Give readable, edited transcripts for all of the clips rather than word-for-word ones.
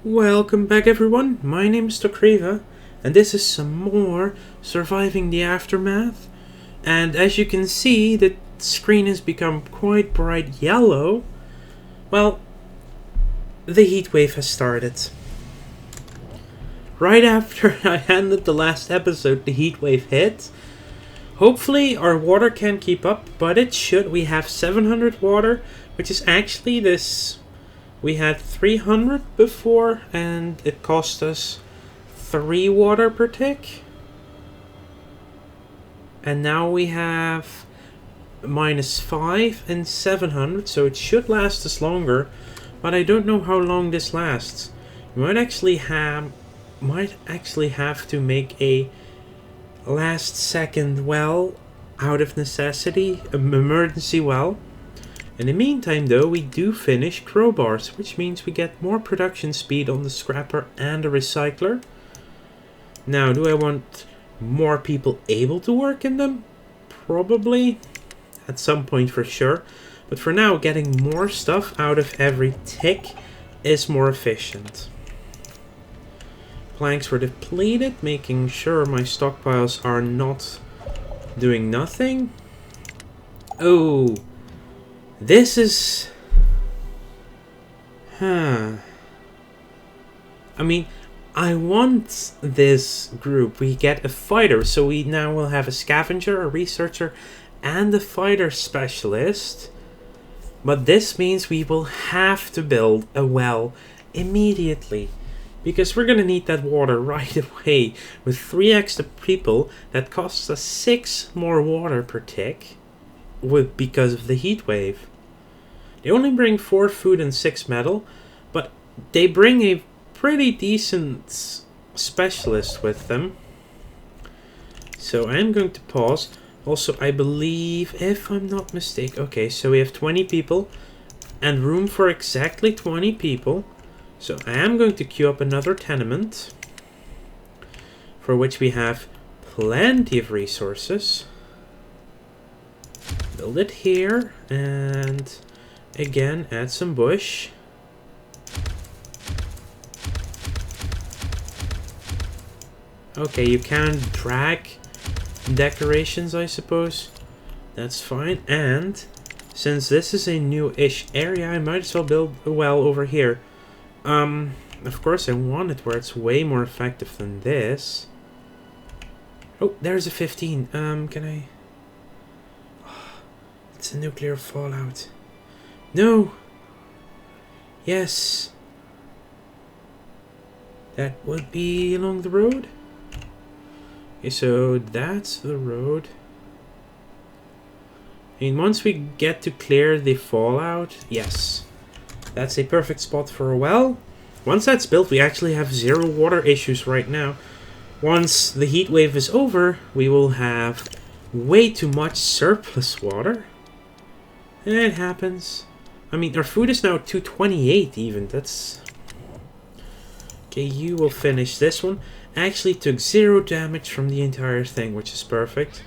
Welcome back everyone, my name is Tokriva, and this is some more Surviving the Aftermath. And as you can see, the screen has become quite bright yellow. Well, the heat wave has started. Right after I ended the last episode, the heat wave hit. Hopefully our water can keep up, but it should. We have 700 water, which is actually this... We had 300 before, and it cost us 3 water per tick. And now we have -5 and 700, so it should last us longer. But I don't know how long this lasts. You might actually have to make a last second well out of necessity, an emergency well. In the meantime though, we do finish crowbars, which means we get more production speed on the scrapper and the recycler. Now, do I want more people able to work in them? Probably, at some point for sure. But for now, getting more stuff out of every tick is more efficient. Planks were depleted, making sure my stockpiles are not doing nothing. Oh, this is... I mean, I want this group. We get a fighter, so we now will have a scavenger, a researcher, and a fighter specialist. But this means we will have to build a well immediately, because we're gonna need that water right away. With 3 extra people, that costs us 6 more water per tick because of the heat wave. They only bring 4 food and 6 metal, but they bring a pretty decent specialist with them. So I'm going to pause. Also, I believe, if I'm not mistaken, okay, so we have 20 people and room for exactly 20 people. So I am going to queue up another tenement, for which we have plenty of resources. Build it here, and again add some bush. Okay, you can drag decorations, I suppose. That's fine. And since this is a new-ish area, I might as well build a well over here. Of course I want it where it's way more effective than this. Oh, there's a 15. Can I... It's a nuclear fallout. No! Yes! That would be along the road? Okay, so that's the road. And once we get to clear the fallout, yes. That's a perfect spot for a well. Once that's built, we actually have 0 water issues right now. Once the heat wave is over, we will have way too much surplus water. It happens. I mean, our food is now 228 even. That's... Okay, you will finish this one. Actually took 0 damage from the entire thing, which is perfect.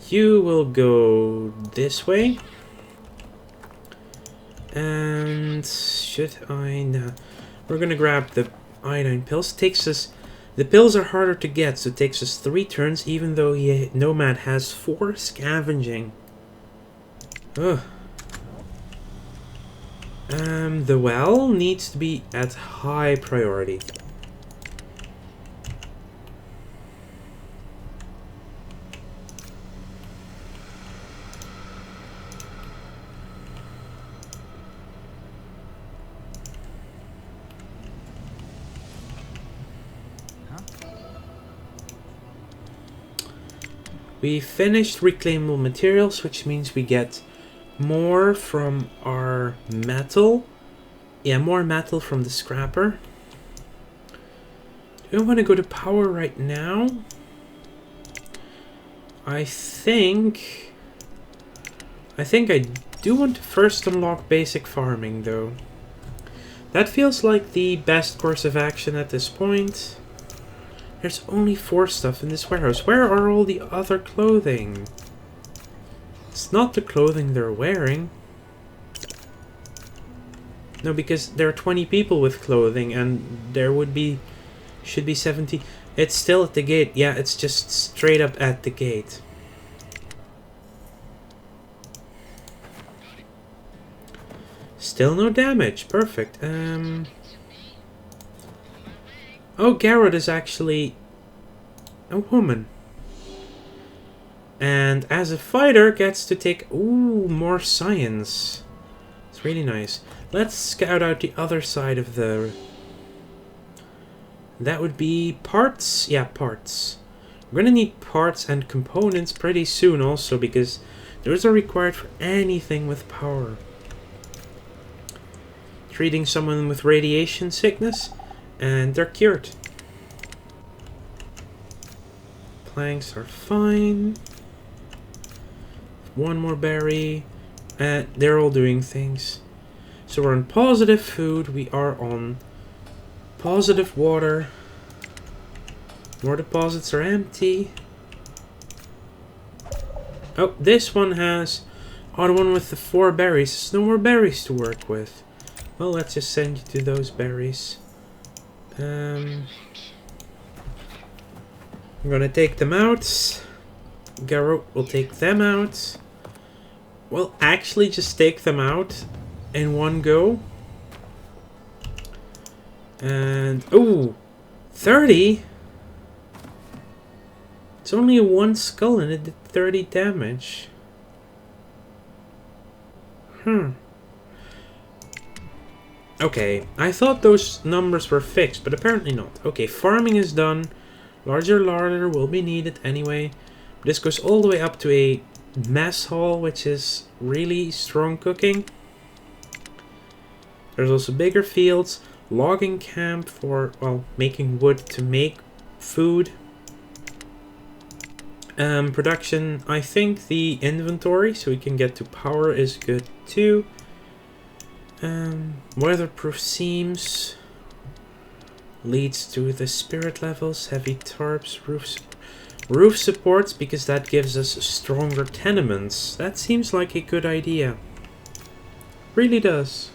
You will go this way. And should I... No. We're gonna grab the iodine pills. Takes us... The pills are harder to get, so it takes us 3 turns, even though Nomad has 4 scavenging. Ugh. The well needs to be at high priority. We finished reclaimable materials, which means we get more from our metal. Yeah, more metal from the scrapper. Do I want to go to power right now? I think I do want to first unlock basic farming, though. That feels like the best course of action at this point. There's only 4 stuff in this warehouse. Where are all the other clothing? It's not the clothing they're wearing. No, because there are 20 people with clothing, and there should be 70. It's still at the gate. Yeah, it's just straight up at the gate. Still no damage. Perfect. Oh, Garrett is actually a woman. And as a fighter, gets to take... Ooh, more science. It's really nice. Let's scout out the other side of the... That would be parts? Yeah, parts. We're gonna need parts and components pretty soon also, because those are required for anything with power. Treating someone with radiation sickness, and they're cured. Planks are fine. One more berry. They're all doing things. So we're on positive food. We are on positive water. More deposits are empty. Oh, this one has... Oh, the one with the 4 berries. There's no more berries to work with. Well, let's just send you to those berries. I'm gonna take them out. Garrett will take them out. Well, actually just take them out in one go. And... Oh! 30? It's only one skull and it did 30 damage. Okay, I thought those numbers were fixed, but apparently not. Okay, farming is done. Larger larder will be needed anyway. This goes all the way up to a mess hall, which is really strong cooking. There's also bigger fields. Logging camp for, well, making wood to make food. Production, I think the inventory, so we can get to power, is good too. Weatherproof seams leads to the spirit levels. Heavy tarps, roof supports, because that gives us stronger tenements. That seems like a good idea. Really does.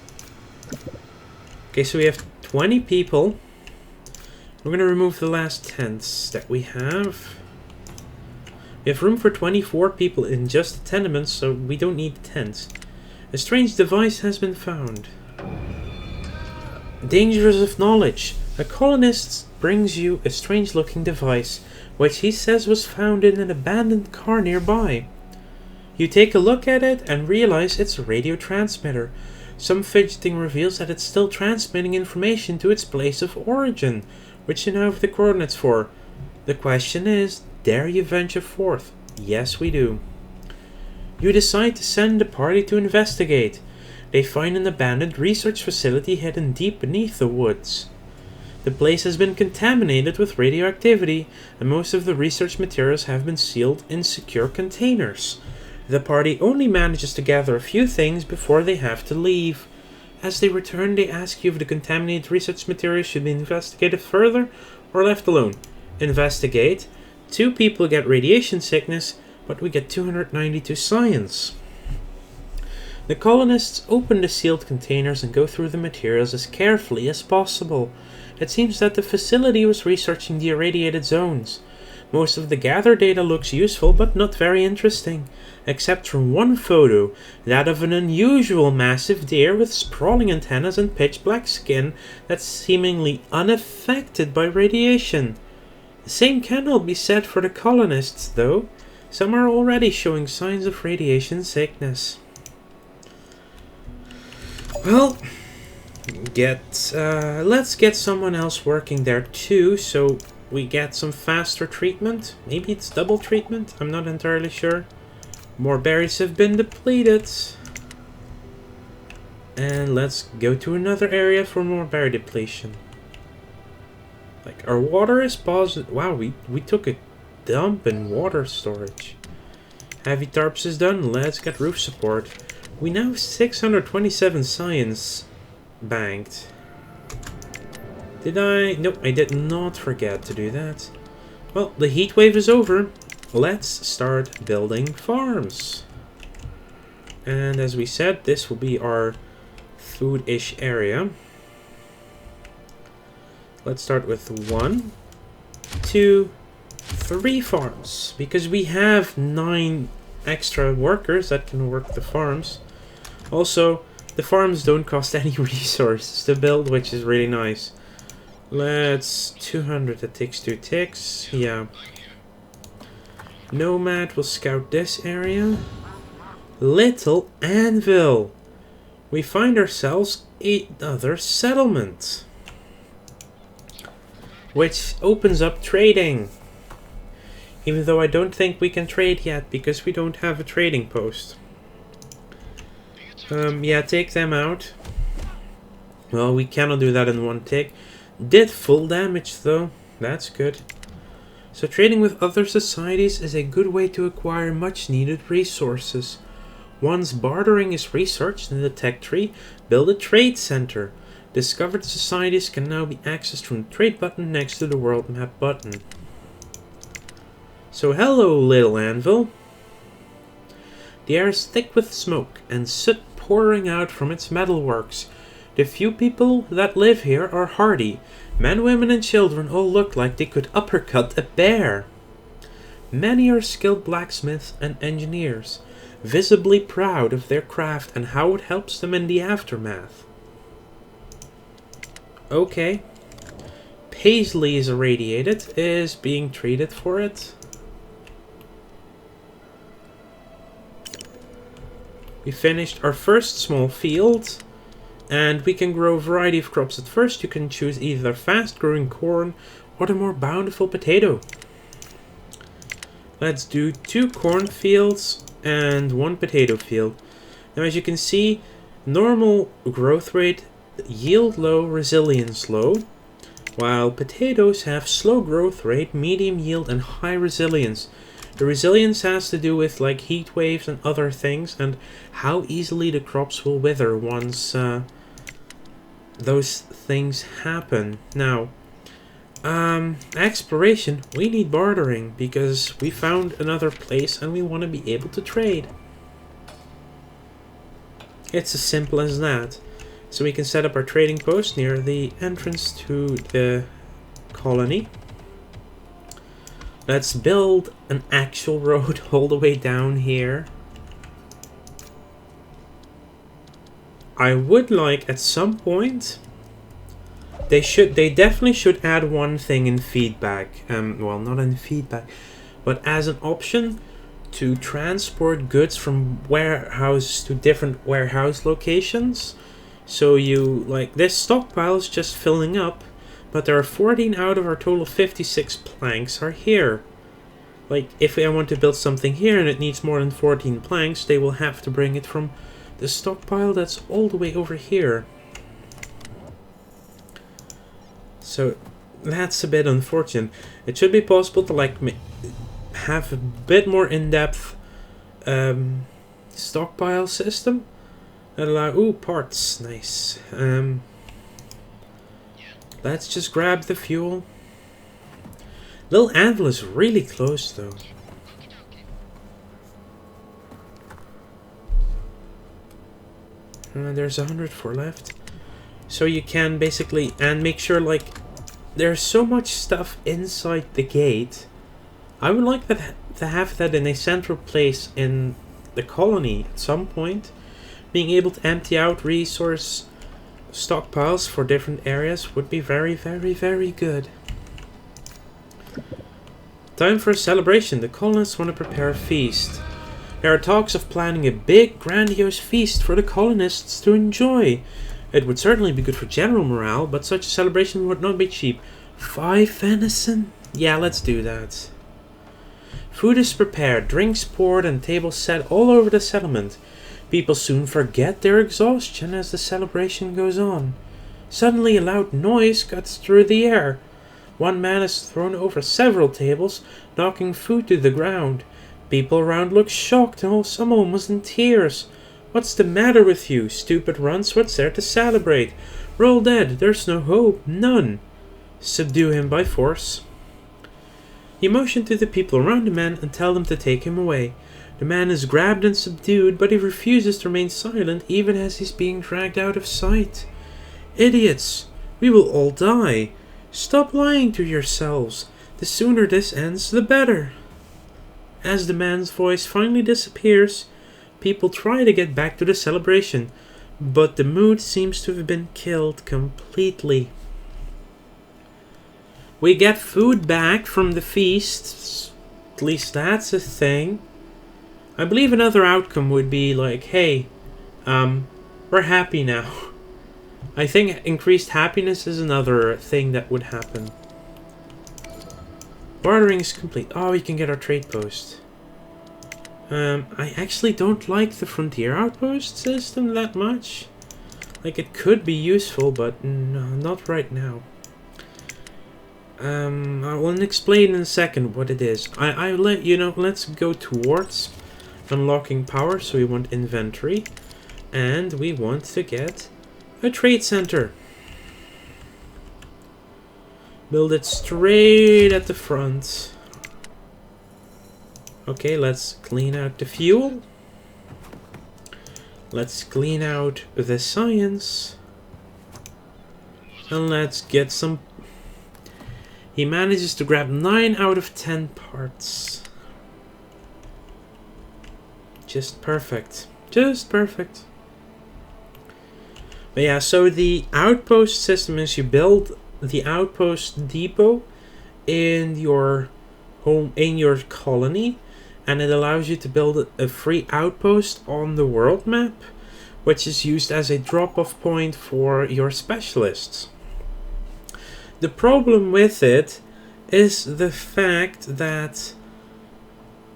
Okay, so we have 20 people. We're going to remove the last tents that we have. We have room for 24 people in just the tenements, so we don't need tents. A strange device has been found. Dangers of knowledge. A colonist brings you a strange-looking device, which he says was found in an abandoned car nearby. You take a look at it and realize it's a radio transmitter. Some fidgeting reveals that it's still transmitting information to its place of origin, which you now have the coordinates for. The question is, dare you venture forth? Yes, we do. You decide to send the party to investigate. They find an abandoned research facility hidden deep beneath the woods. The place has been contaminated with radioactivity, and most of the research materials have been sealed in secure containers. The party only manages to gather a few things before they have to leave. As they return, they ask you if the contaminated research materials should be investigated further or left alone. Investigate. 2 people get radiation sickness, but we get 292 science. The colonists open the sealed containers and go through the materials as carefully as possible. It seems that the facility was researching the irradiated zones. Most of the gathered data looks useful, but not very interesting, except for one photo, that of an unusual massive deer with sprawling antennas and pitch black skin that's seemingly unaffected by radiation. The same cannot be said for the colonists, though. Some are already showing signs of radiation sickness. Well, let's get someone else working there too, so we get some faster treatment. Maybe it's double treatment, I'm not entirely sure. More berries have been depleted. And let's go to another area for more berry depletion. Like, our water is positive. Wow, we took a dump in water storage. Heavy tarps is done. Let's get roof support. We now have 627 science banked. Did I? Nope, I did not forget to do that. Well, the heat wave is over. Let's start building farms. And as we said, this will be our food-ish area. Let's start with 1, 2, 3 farms, because we have 9 extra workers that can work the farms. Also, the farms don't cost any resources to build, which is really nice. Let's 200, that takes 2 ticks. Yeah. Nomad will scout this area. Little Anvil. We find ourselves another settlement, which opens up trading. Even though I don't think we can trade yet because we don't have a trading post. Yeah, take them out. Well, we cannot do that in 1 tick. Did full damage though. That's good. So trading with other societies is a good way to acquire much needed resources. Once bartering is researched in the tech tree, build a trade center. Discovered societies can now be accessed from the trade button next to the world map button. So hello, Little Anvil. The air is thick with smoke and soot pouring out from its metalworks. The few people that live here are hardy. Men, women and children all look like they could uppercut a bear. Many are skilled blacksmiths and engineers, visibly proud of their craft and how it helps them in the aftermath. Okay. Paisley is irradiated, is being treated for it. We finished our first small field, and we can grow a variety of crops. At first you can choose either fast growing corn or the more bountiful potato. Let's do 2 corn fields and 1 potato field. Now as you can see, normal growth rate, yield low, resilience low, while potatoes have slow growth rate, medium yield and high resilience. The resilience has to do with like heat waves and other things, and how easily the crops will wither once those things happen. Now, exploration, we need bartering because we found another place and we want to be able to trade. It's as simple as that. So we can set up our trading post near the entrance to the colony. Let's build an actual road all the way down here. I would like at some point they definitely should add one thing in feedback. Well, not in feedback, but as an option to transport goods from warehouses to different warehouse locations. So you like this stockpile is just filling up. But there are 14 out of our total 56 planks are here. Like, if I want to build something here and it needs more than 14 planks, they will have to bring it from the stockpile that's all the way over here. So, that's a bit unfortunate. It should be possible to, like, have a bit more in-depth stockpile system. That allow... Ooh, parts. Nice. Let's just grab the fuel. Little Anvil is really close though. There's 104 left. So you can basically, and make sure like, there's so much stuff inside the gate. I would like that to have that in a central place in the colony at some point. Being able to empty out resource stockpiles for different areas would be very, very, very good. Time for a celebration. The colonists want to prepare a feast. There are talks of planning a big, grandiose feast for the colonists to enjoy. It would certainly be good for general morale, but such a celebration would not be cheap. 5 venison? Yeah, let's do that. Food is prepared, drinks poured, and tables set all over the settlement. People soon forget their exhaustion as the celebration goes on. Suddenly a loud noise cuts through the air. One man is thrown over several tables, knocking food to the ground. People around look shocked and some almost in tears. What's the matter with you, stupid runts? What's there to celebrate? Roll dead, there's no hope, none. Subdue him by force. You motion to the people around the man and tell them to take him away. The man is grabbed and subdued, but he refuses to remain silent even as he's being dragged out of sight. Idiots! We will all die. Stop lying to yourselves. The sooner this ends, the better. As the man's voice finally disappears, people try to get back to the celebration, but the mood seems to have been killed completely. We get food back from the feast. At least that's a thing. I believe another outcome would be like, hey, we're happy now. I think increased happiness is another thing that would happen. Bartering is complete. Oh, we can get our trade post. I actually don't like the frontier outpost system that much. Like, it could be useful, but no, not right now. I will explain in a second what it is. I let you know. Let's go towards unlocking power. So we want inventory, and we want to get a trade center. Build it straight at the front. Okay, let's clean out the fuel. Let's clean out the science. And let's get some... He manages to grab 9 out of 10 parts. Just perfect. Just perfect. But yeah, so the outpost system is you build the outpost depot in your home, in your colony, and it allows you to build a free outpost on the world map, which is used as a drop-off point for your specialists. The problem with it is the fact that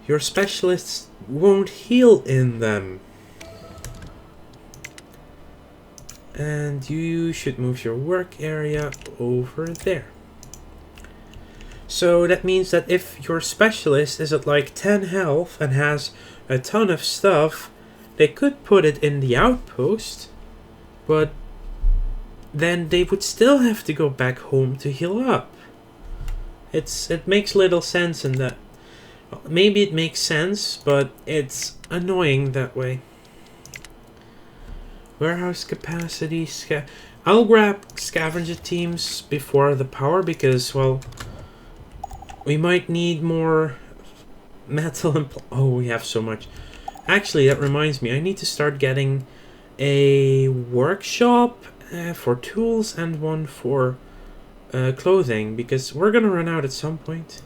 your specialists won't heal in them. And you should move your work area over there. So that means that if your specialist is at like 10 health and has a ton of stuff, they could put it in the outpost, but then they would still have to go back home to heal up. It makes little sense in that. Maybe it makes sense, but it's annoying that way. Warehouse capacity. I'll grab scavenger teams before the power because, well, we might need more metal and... Oh, we have so much. Actually, that reminds me. I need to start getting a workshop for tools and one for clothing, because we're gonna run out at some point.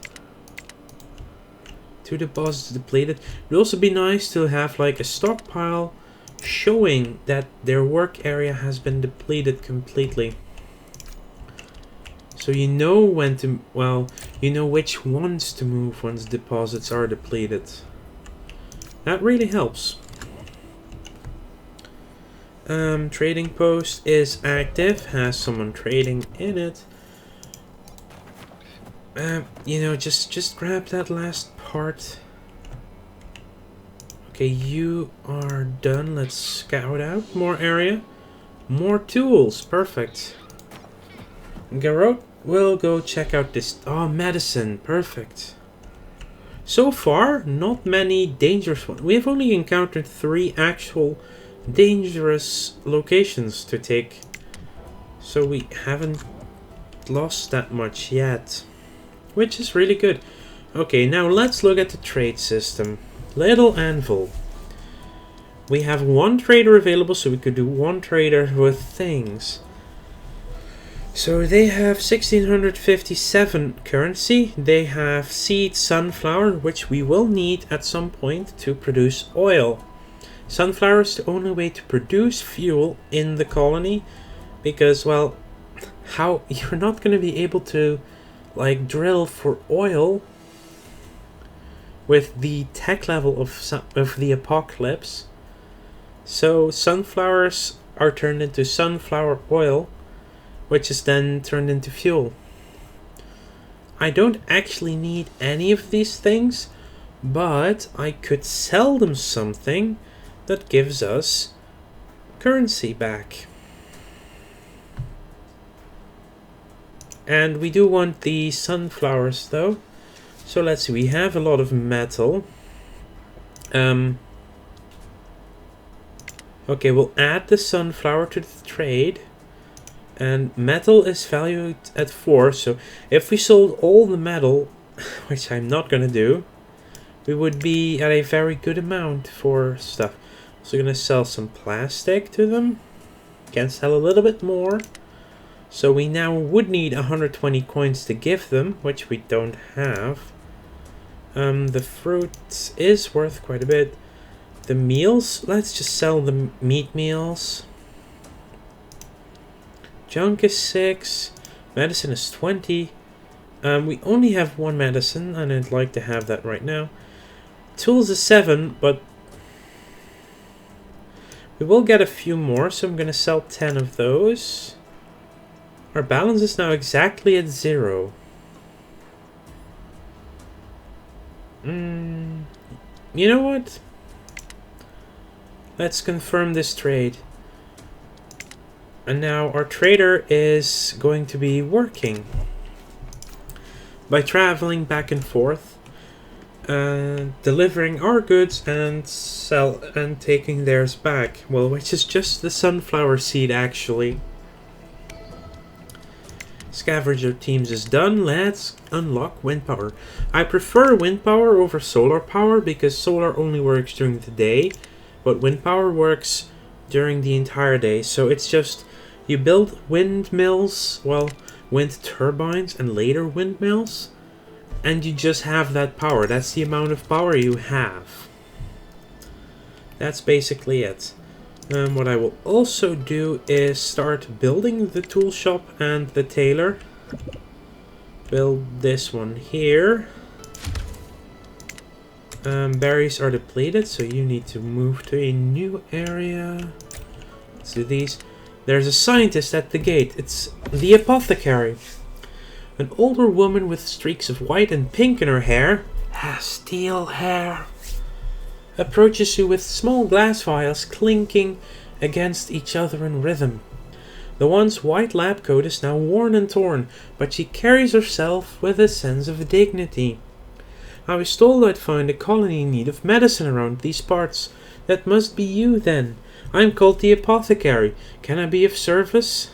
2 deposits depleted. It would also be nice to have like a stockpile showing that their work area has been depleted completely. So you know when to, well, you know which ones to move once deposits are depleted. That really helps. Trading post is active, has someone trading in it. You know, just grab that last part. Okay, you are done. Let's scout out more area. More tools. Perfect. Garrot will go check out this... Oh, medicine. Perfect. So far, not many dangerous ones. We have only encountered 3 actual dangerous locations to take. So we haven't lost that much yet. Which is really good. Okay, now let's look at the trade system. Little Anvil. We have 1 trader available, so we could do 1 trader with things. So they have 1657 currency. They have seed sunflower, which we will need at some point to produce oil. Sunflower is the only way to produce fuel in the colony, because, well, how you're not going to be able to like drill for oil with the tech level of the apocalypse. So sunflowers are turned into sunflower oil, which is then turned into fuel. I don't actually need any of these things, but I could sell them something that gives us currency back. And we do want the sunflowers though. So let's see, we have a lot of metal. Um, okay, we'll add the sunflower to the trade. And metal is valued at 4, so if we sold all the metal, which I'm not gonna do, we would be at a very good amount for stuff. So we're gonna sell some plastic to them. Can sell a little bit more. So we now would need 120 coins to give them, which we don't have. The fruit is worth quite a bit. The meals, let's just sell the meat meals. Junk is 6. Medicine is 20. We only have 1 medicine, and I'd like to have that right now. Tools is 7, but we will get a few more, so I'm going to sell 10 of those. Our balance is now exactly at 0. You know what? Let's confirm this trade. And now our trader is going to be working by traveling back and forth, delivering our goods and taking theirs back. Well, which is just the sunflower seed actually. Scavenger teams is done. Let's unlock wind power. I prefer wind power over solar power because solar only works during the day, but wind power works during the entire day. So it's just you build windmills, well, wind turbines and later windmills, and you just have that power. That's the amount of power you have. That's basically it. What I will also do is start building the tool shop and the tailor. Build this one here. Berries are depleted, so you need to move to a new area. Let's do these. There's a scientist at the gate. It's the apothecary. An older woman with streaks of white and pink in her hair, has steel hair, approaches you with small glass vials clinking against each other in rhythm. The once white lab coat is now worn and torn, but she carries herself with a sense of dignity. I was told I'd find a colony in need of medicine around these parts. That must be you, then. I'm called the apothecary. Can I be of service?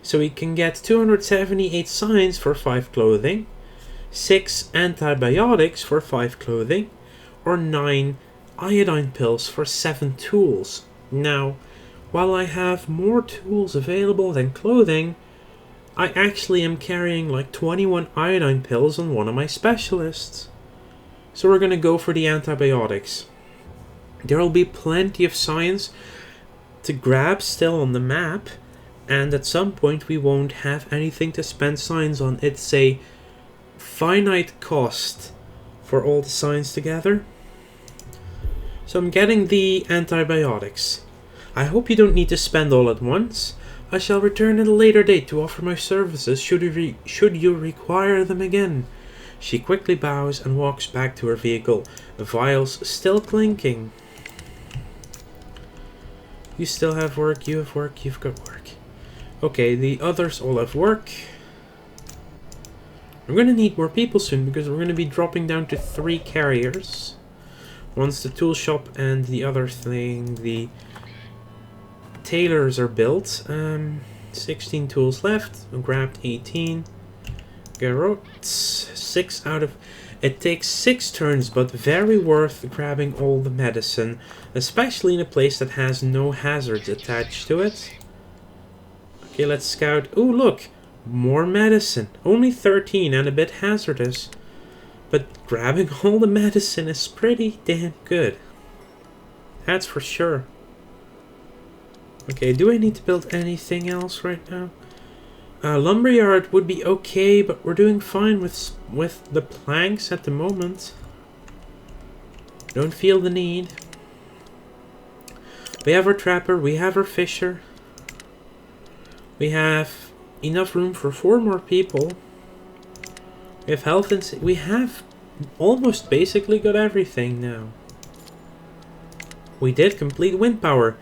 So we can get 278 signs for 5 clothing, 6 antibiotics for 5 clothing, or 9 iodine pills for 7 tools. Now, while I have more tools available than clothing, I actually am carrying like 21 iodine pills on one of my specialists. So we're gonna go for the antibiotics. There will be plenty of science to grab still on the map, and at some point we won't have anything to spend signs on. It's a finite cost for all the signs together. So I'm getting the antibiotics. I hope you don't need to spend all at once. I shall return at a later date to offer my services should you require them again. She quickly bows and walks back to her vehicle, the vials still clinking. You still have work, you have work, you've got work. Okay, the others all have work. We're going to need more people soon because we're going to be dropping down to 3 carriers. Once the tool shop and the other thing, the tailors are built. 16 tools left. I grabbed 18. Garrots. 6 out of... It takes 6 turns, but very worth grabbing all the medicine. Especially in a place that has no hazards attached to it. Okay, let's scout. Oh, look! More medicine. Only 13 and a bit hazardous. But grabbing all the medicine is pretty damn good. That's for sure. Okay, do I need to build anything else right now? Lumberyard would be okay, but we're doing fine with the planks at the moment. Don't feel the need. We have our trapper, we have our fisher. We have enough room for 4 more people. We have health and... We have almost basically got everything now. We did complete wind power.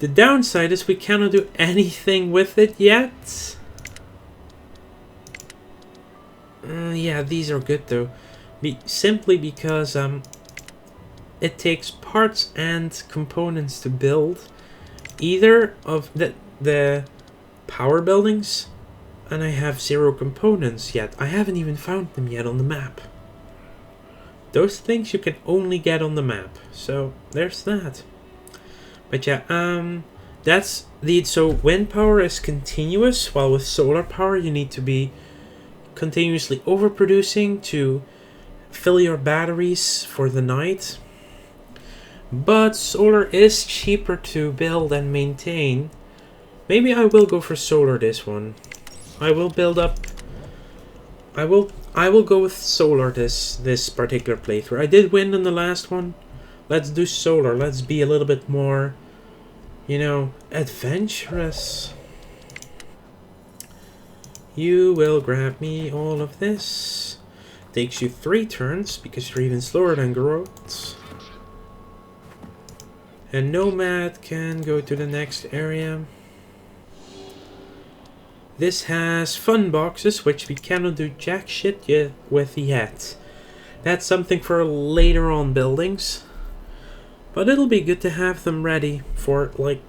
The downside is we cannot do anything with it yet. Yeah, these are good though. Simply because it takes parts and components to build either of the power buildings, and I have 0 components yet. I haven't even found them yet on the map. Those things you can only get on the map. So there's that. But yeah, that's the so wind power is continuous, while with solar power you need to be continuously overproducing to fill your batteries for the night. But solar is cheaper to build and maintain. Maybe I will go for solar this one. I will build up. I will go with solar this particular playthrough. I did wind on the last one. Let's do solar. Let's be a little bit more, you know, adventurous. You will grab me all of this. Takes you 3 turns because you're even slower than Groot. And Nomad can go to the next area. This has fun boxes, which we cannot do jack shit with yet. That's something for later on buildings. But it'll be good to have them ready for, like,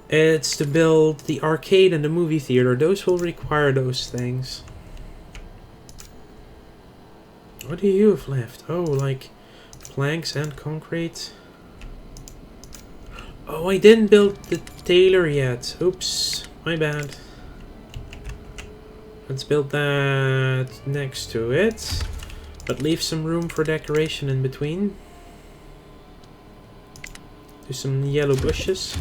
it's to build the arcade and the movie theater. Those will require those things. What do you have left? Oh, like planks and concrete. Oh, I didn't build the tailor yet. Oops, my bad. Let's build that next to it, but leave some room for decoration in between. Do some yellow bushes.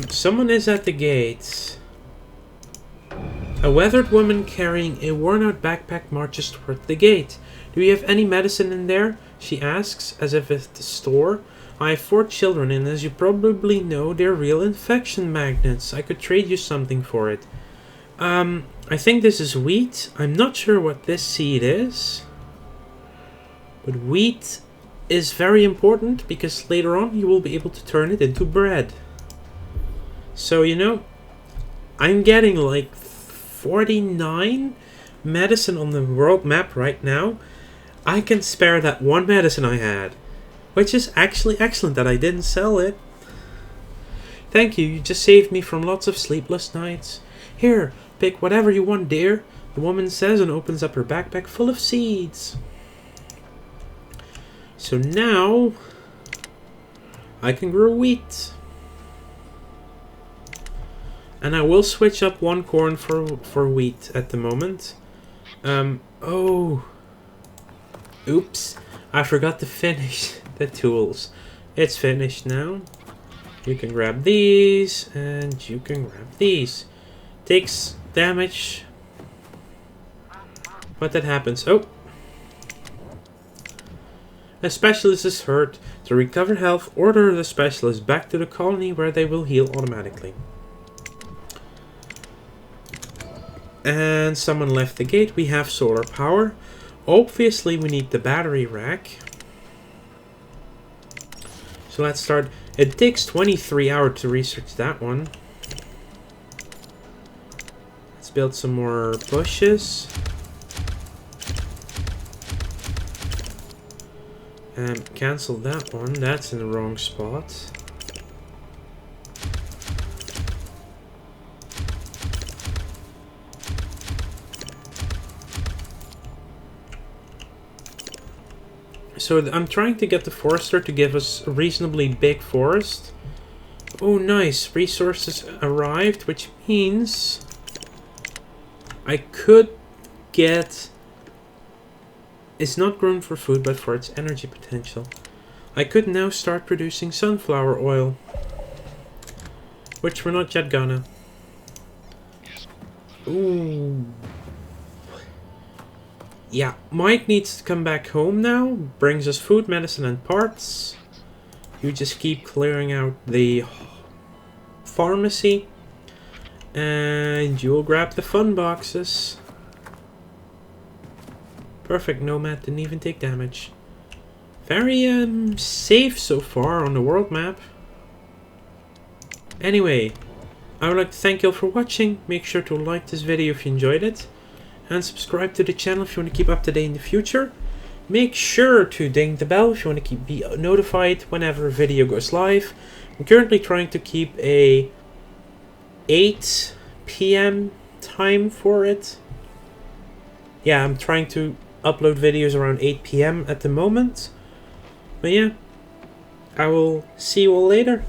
Someone is at the gate. A weathered woman carrying a worn-out backpack marches toward the gate. Do you have any medicine in there? She asks, as if at the store. I have 4 children, and as you probably know, they're real infection magnets. I could trade you something for it. I think this is wheat. I'm not sure what this seed is. But wheat is very important because later on you will be able to turn it into bread. So, you know, I'm getting like 49 medicine on the world map right now. I can spare that 1 medicine I had, which is actually excellent that I didn't sell it. Thank you, you just saved me from lots of sleepless nights. Here, pick whatever you want, dear, the woman says and opens up her backpack full of seeds. So now I can grow wheat. And I will switch up 1 corn for wheat at the moment. Oh. Oops. I forgot to finish the tools. It's finished now. You can grab these, and you can grab these. Takes damage. But that happens. Oh. A specialist is hurt. To recover health, order the specialist back to the colony where they will heal automatically. And someone left the gate. We have solar power. Obviously, we need the battery rack. So let's start. It takes 23 hours to research that one. Let's build some more bushes. Cancel that one. That's in the wrong spot. So I'm trying to get the forester to give us a reasonably big forest. Oh, nice. Resources arrived, which means I could get... It's not grown for food, but for its energy potential. I could now start producing sunflower oil, which we're not yet gonna. Ooh. Yeah, Mike needs to come back home now. Brings us food, medicine, and parts. You just keep clearing out the pharmacy. And you'll grab the fun boxes. Perfect, Nomad didn't even take damage. Very safe so far on the world map. Anyway, I would like to thank you all for watching. Make sure to like this video if you enjoyed it, and subscribe to the channel if you want to keep up to date in the future. Make sure to ding the bell if you want to be notified whenever a video goes live. I'm currently trying to keep a 8 p.m. time for it. Yeah, I'm trying to upload videos around 8 p.m. at the moment. But yeah, I will see you all later.